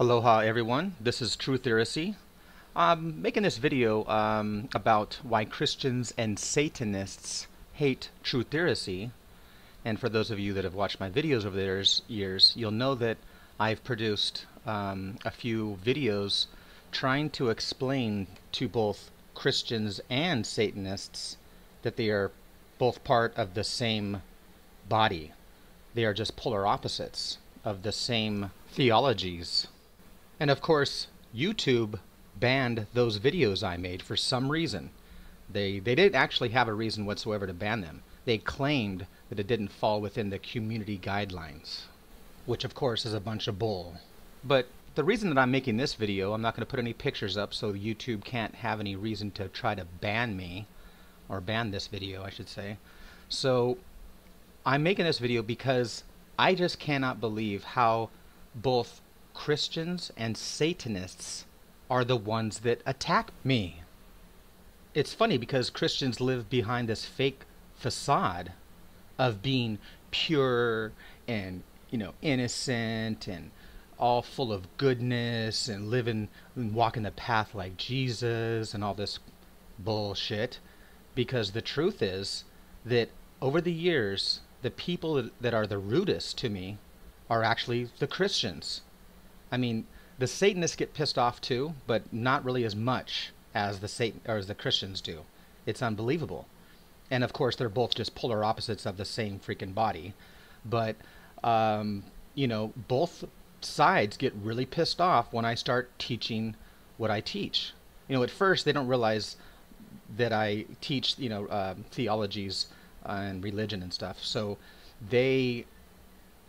Aloha everyone, this is True Theorisy. I'm making this video about why Christians and Satanists hate True Theorisy. And for those of you that have watched my videos over the years, you'll know that I've produced a few videos trying to explain to both Christians and Satanists that they are both part of the same body. They are just polar opposites of the same theologies. And of course, YouTube banned those videos I made for some reason. They didn't actually have a reason whatsoever to ban them. They claimed that it didn't fall within the community guidelines, which of course is a bunch of bull. But the reason that I'm making this video, I'm not going to put any pictures up so YouTube can't have any reason to try to ban me, or ban this video I should say. So I'm making this video because I just cannot believe how both Christians and Satanists are the ones that attack me. It's funny because Christians live behind this fake facade of being pure and, innocent and all full of goodness and living and walking the path like Jesus and all this bullshit. Because the truth is that over the years, the people that are the rudest to me are actually the Christians. I mean, the Satanists get pissed off too, but not really as much as the Christians do. It's unbelievable. And of course, they're both just polar opposites of the same freaking body. But both sides get really pissed off when I start teaching what I teach. At first they don't realize that I teach, theologies and religion and stuff. So they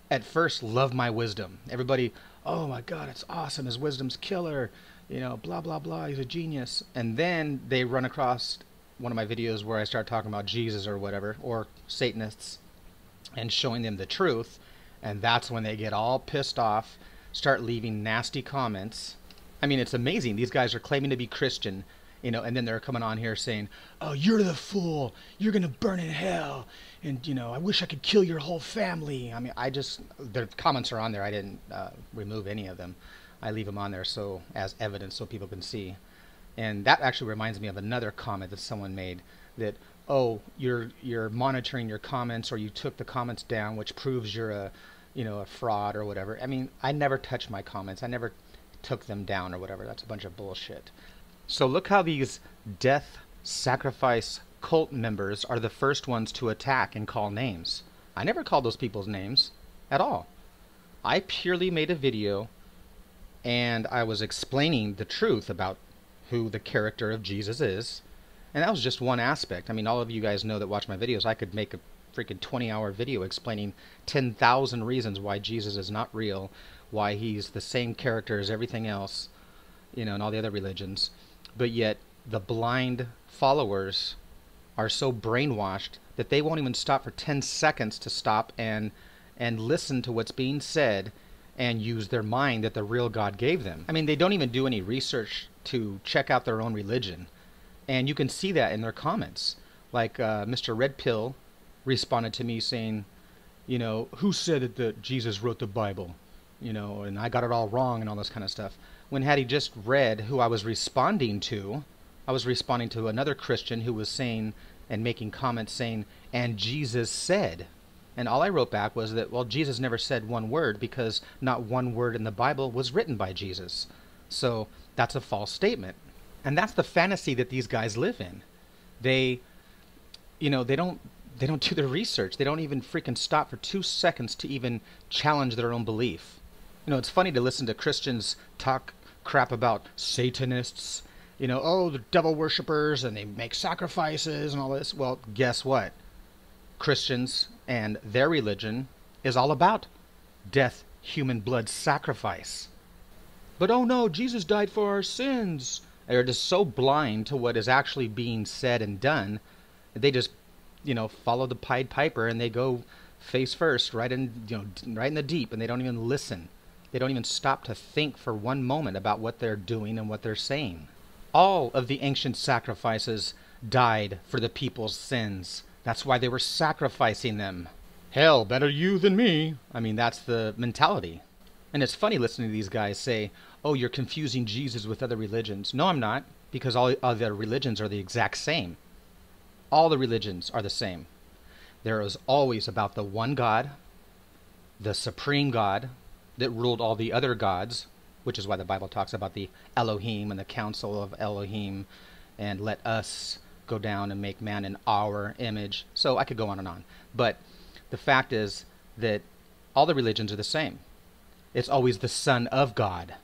at first love my wisdom. Everybody, oh my God, it's awesome. His wisdom's killer. Blah, blah, blah. He's a genius. And then they run across one of my videos where I start talking about Jesus or whatever, or Satanists, and showing them the truth. And that's when they get all pissed off, start leaving nasty comments. I mean, it's amazing. These guys are claiming to be Christian, and then they're coming on here saying, oh, you're the fool. You're going to burn in hell. And, I wish I could kill your whole family. I mean, their comments are on there. I didn't remove any of them. I leave them on there as evidence so people can see. And that actually reminds me of another comment that someone made that, oh, you're monitoring your comments, or you took the comments down, which proves you're a fraud or whatever. I mean, I never touched my comments. I never took them down or whatever. That's a bunch of bullshit. So look how these death sacrifice cult members are the first ones to attack and call names. I never called those people's names at all. I purely made a video and I was explaining the truth about who the character of Jesus is. And that was just one aspect. I mean, all of you guys know that watch my videos, I could make a freaking 20-hour video explaining 10,000 reasons why Jesus is not real, why he's the same character as everything else, and all the other religions. But yet the blind followers are so brainwashed that they won't even stop for 10 seconds to stop and listen to what's being said and use their mind that the real God gave them. I mean, they don't even do any research to check out their own religion. And you can see that in their comments. Like Mr. Red Pill responded to me saying, who said that Jesus wrote the Bible? And I got it all wrong and all this kind of stuff. When had he just read who I was responding to, I was responding to another Christian who was saying and making comments saying, and Jesus said. And all I wrote back was that, well, Jesus never said one word because not one word in the Bible was written by Jesus. So that's a false statement. And that's the fantasy that these guys live in. They don't do their research. They don't even freaking stop for 2 seconds to even challenge their own belief. It's funny to listen to Christians talk crap about Satanists, oh, the devil worshippers, and they make sacrifices and all this. Well, guess what? Christians and their religion is all about death, human blood sacrifice. But oh no, Jesus died for our sins. They're just so blind to what is actually being said and done. They just, follow the Pied Piper and they go face first, right in the deep, and they don't even listen. They don't even stop to think for one moment about what they're doing and what they're saying. All of the ancient sacrifices died for the people's sins. That's why they were sacrificing them. Hell, better you than me. I mean, that's the mentality. And it's funny listening to these guys say, oh, you're confusing Jesus with other religions. No, I'm not, because all other religions are the exact same. All the religions are the same. There is always about the one God, the supreme God that ruled all the other gods, which is why the Bible talks about the Elohim and the council of Elohim, and let us go down and make man in our image. So I could go on and on. But the fact is that all the religions are the same. It's always the son of God.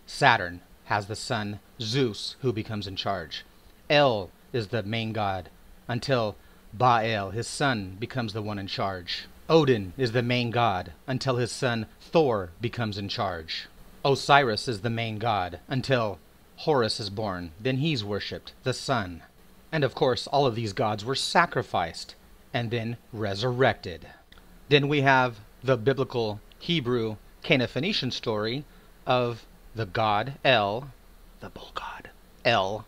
Saturn has the son Zeus, who becomes in charge. El is the main god until Baal, his son, becomes the one in charge. Odin is the main god until his son Thor becomes in charge. Osiris is the main god until Horus is born. Then he's worshipped, the sun. And of course, all of these gods were sacrificed and then resurrected. Then we have the biblical Hebrew Cana-Phoenician story of the god El, the bull god El.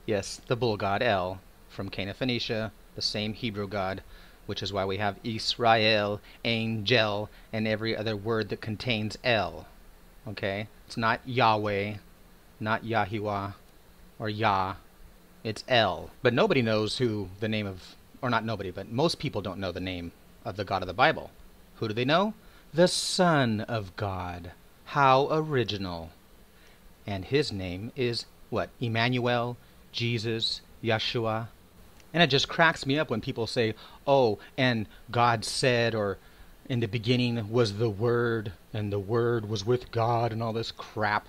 Yes, the bull god El from Cana-Phoenicia, the same Hebrew god, which is why we have Israel, angel, and every other word that contains El. Okay? It's not Yahweh, not Yahiwah, or Yah. It's El. But nobody knows who the name of, or not nobody, but most people don't know the name of the God of the Bible. Who do they know? The Son of God. How original. And his name is what? Emmanuel, Jesus, Yeshua. And it just cracks me up when people say, oh, and God said, or in the beginning was the Word, and the Word was with God, and all this crap.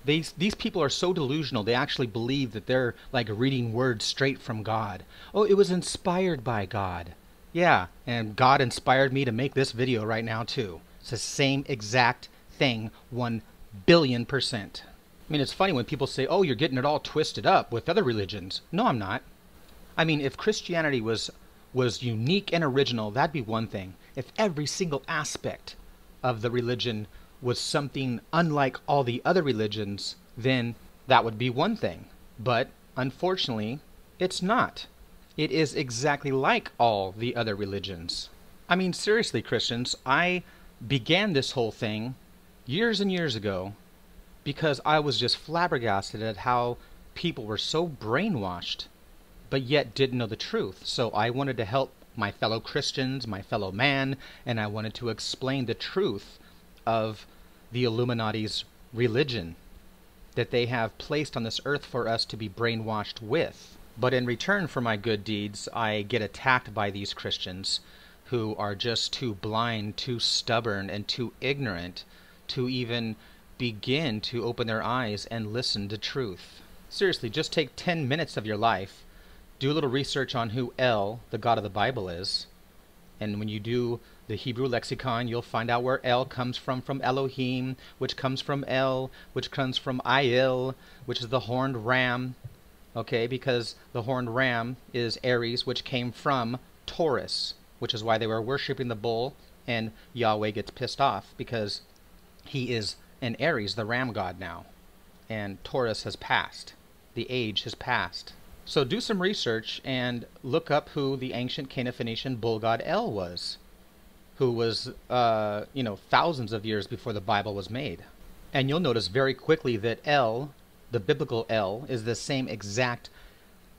These people are so delusional, they actually believe that they're like reading words straight from God. Oh, it was inspired by God. Yeah, and God inspired me to make this video right now too. It's the same exact thing, 1,000,000,000%. I mean, it's funny when people say, oh, you're getting it all twisted up with other religions. No, I'm not. I mean, if Christianity was unique and original, that'd be one thing. If every single aspect of the religion was something unlike all the other religions, then that would be one thing. But unfortunately, it's not. It is exactly like all the other religions. I mean, seriously, Christians, I began this whole thing years and years ago because I was just flabbergasted at how people were so brainwashed but yet didn't know the truth. So I wanted to help my fellow Christians, my fellow man, and I wanted to explain the truth of the Illuminati's religion that they have placed on this earth for us to be brainwashed with. But in return for my good deeds, I get attacked by these Christians who are just too blind, too stubborn, and too ignorant to even begin to open their eyes and listen to truth. Seriously, just take 10 minutes of your life, do a little research on who El, the God of the Bible, is. And when you do the Hebrew lexicon, you'll find out where El comes from Elohim, which comes from El, which comes from Ayil, which is the horned ram. Okay, because the horned ram is Aries, which came from Taurus, which is why they were worshiping the bull, and Yahweh gets pissed off because he is an Aries, the ram god now. And Taurus has passed. The age has passed. So do some research and look up who the ancient Cana-Phoenician bull god El was, who was, thousands of years before the Bible was made. And you'll notice very quickly that El, the biblical El, is the same exact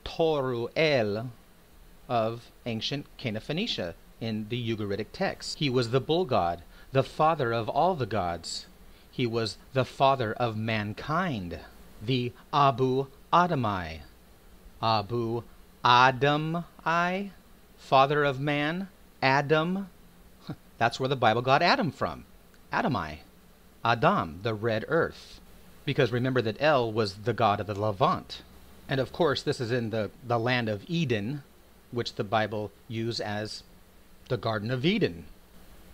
Toru El of ancient Cana-Phoenicia in the Ugaritic text. He was the bull god, the father of all the gods. He was the father of mankind, the Abu Adamai. Abu Adamai, father of man, Adam. That's where the Bible got Adam from. Adamai. Adam, the red earth. Because remember that El was the god of the Levant. And of course, this is in the land of Eden, which the Bible used as the Garden of Eden.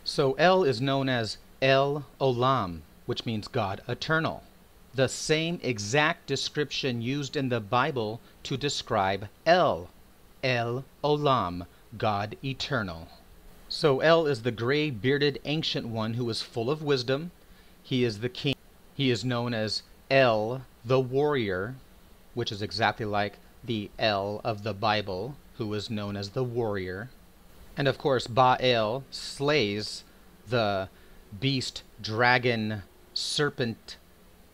So El is known as El Olam, which means God eternal. The same exact description used in the Bible to describe El. El Olam, God eternal. So El is the gray-bearded ancient one who is full of wisdom. He is the king. He is known as El, the warrior, which is exactly like the El of the Bible, who is known as the warrior. And of course, Baal slays the beast, dragon, serpent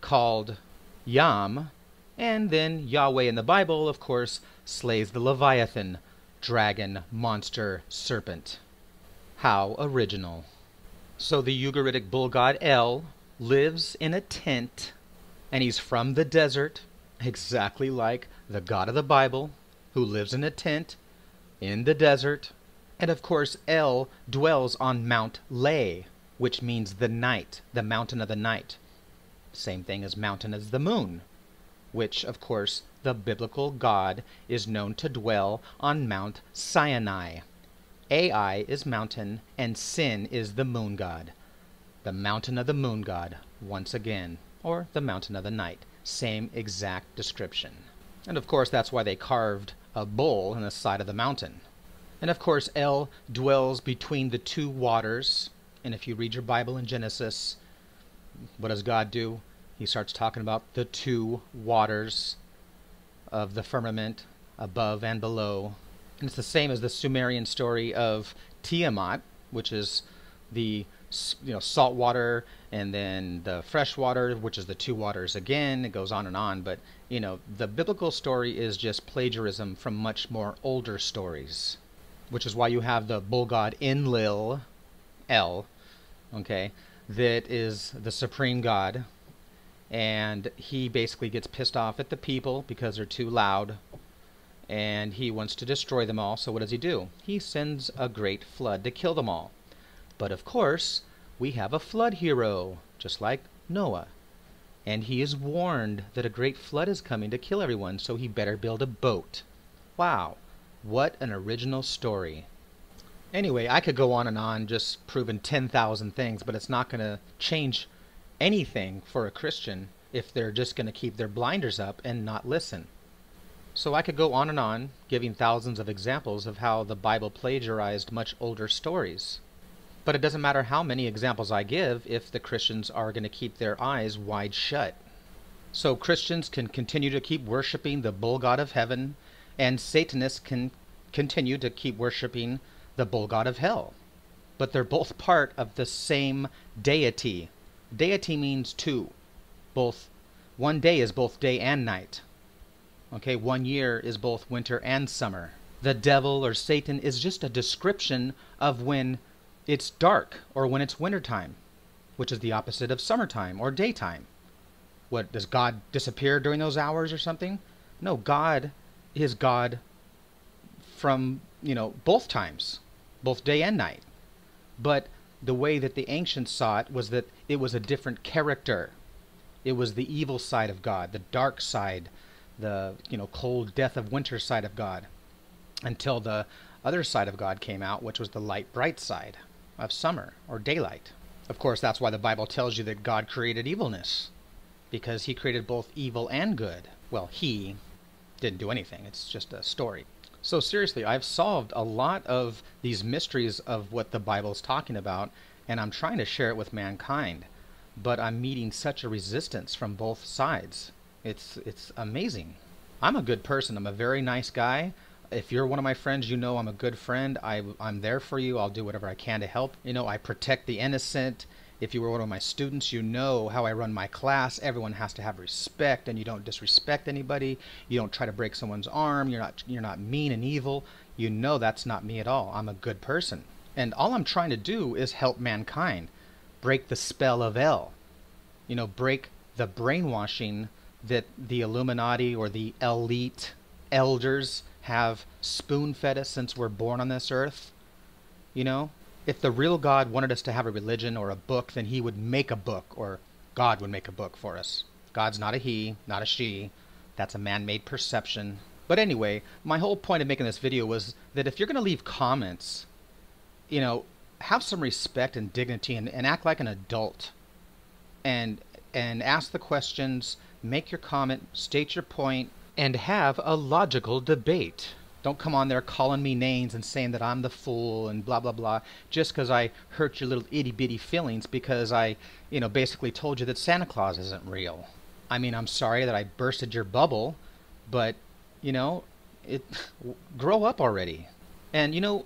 called Yam. And then Yahweh in the Bible, of course, slays the Leviathan, dragon, monster, serpent. How original. So the Ugaritic bull god El lives in a tent, and he's from the desert, exactly like the God of the Bible, who lives in a tent in the desert. And of course, El dwells on Mount Lay, which means the night, the mountain of the night. Same thing as mountain as the moon, which, of course, the biblical God is known to dwell on Mount Sinai. Ai is mountain, and Sin is the moon god. The mountain of the moon god, once again, or the mountain of the night. Same exact description. And of course, that's why they carved a bull in the side of the mountain. And of course, El dwells between the two waters. And if you read your Bible in Genesis, what does God do? He starts talking about the two waters of the firmament, above and below. And it's the same as the Sumerian story of Tiamat, which is the salt water, and then the fresh water, which is the two waters again. It goes on, but the biblical story is just plagiarism from much more older stories, which is why you have the bull god Enlil, El, okay, that is the supreme god, and he basically gets pissed off at the people because they're too loud, and he wants to destroy them all. So what does he do? He sends a great flood to kill them all. But of course, we have a flood hero, just like Noah. And he is warned that a great flood is coming to kill everyone, so he better build a boat. Wow, what an original story. Anyway, I could go on just proving 10,000 things, but it's not going to change anything for a Christian if they're just going to keep their blinders up and not listen. So I could go on, giving thousands of examples of how the Bible plagiarized much older stories. But it doesn't matter how many examples I give if the Christians are going to keep their eyes wide shut. So Christians can continue to keep worshiping the bull god of heaven, and Satanists can continue to keep worshiping the bull god of hell. But they're both part of the same deity. Deity means two. One day is both day and night. Okay, 1 year is both winter and summer. The devil or Satan is just a description of when it's dark or when it's wintertime, which is the opposite of summertime or daytime. What, does God disappear during those hours or something? No, God is God from, both times, both day and night. But the way that the ancients saw it was that it was a different character. It was the evil side of God, the dark side, the cold death of winter side of God, until the other side of God came out, which was the light bright side of summer or daylight. Of course, that's why the Bible tells you that God created evilness, because he created both evil and good. Well, he didn't do anything. It's just a story. So seriously, I've solved a lot of these mysteries of what the Bible's talking about, and I'm trying to share it with mankind, but I'm meeting such a resistance from both sides. It's amazing. I'm a good person. I'm a very nice guy. If you're one of my friends, I'm a good friend. I'm there for you. I'll do whatever I can to help. I protect the innocent. If you were one of my students, you know how I run my class. Everyone has to have respect, and you don't disrespect anybody. You don't try to break someone's arm. You're not mean and evil. That's not me at all. I'm a good person. And all I'm trying to do is help mankind. Break the spell of El. Break the brainwashing that the Illuminati or the elite elders have spoon-fed us since we're born on this earth. If the real God wanted us to have a religion or a book, then he would make a book, or God would make a book for us. God's not a he, not a she. That's a man-made perception. But anyway, my whole point of making this video was that if you're going to leave comments, have some respect and dignity, and act like an adult. And ask the questions, make your comment, state your point, and have a logical debate. Don't come on there calling me names and saying that I'm the fool and blah, blah, blah, just because I hurt your little itty-bitty feelings because I, basically told you that Santa Claus isn't real. I mean, I'm sorry that I bursted your bubble, but, grow up already. And,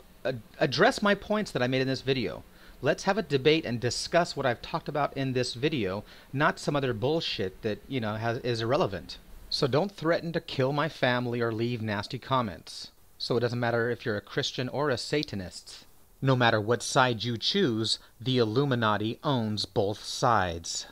address my points that I made in this video. Let's have a debate and discuss what I've talked about in this video, not some other bullshit that, is irrelevant. So don't threaten to kill my family or leave nasty comments. So it doesn't matter if you're a Christian or a Satanist. No matter what side you choose, the Illuminati owns both sides.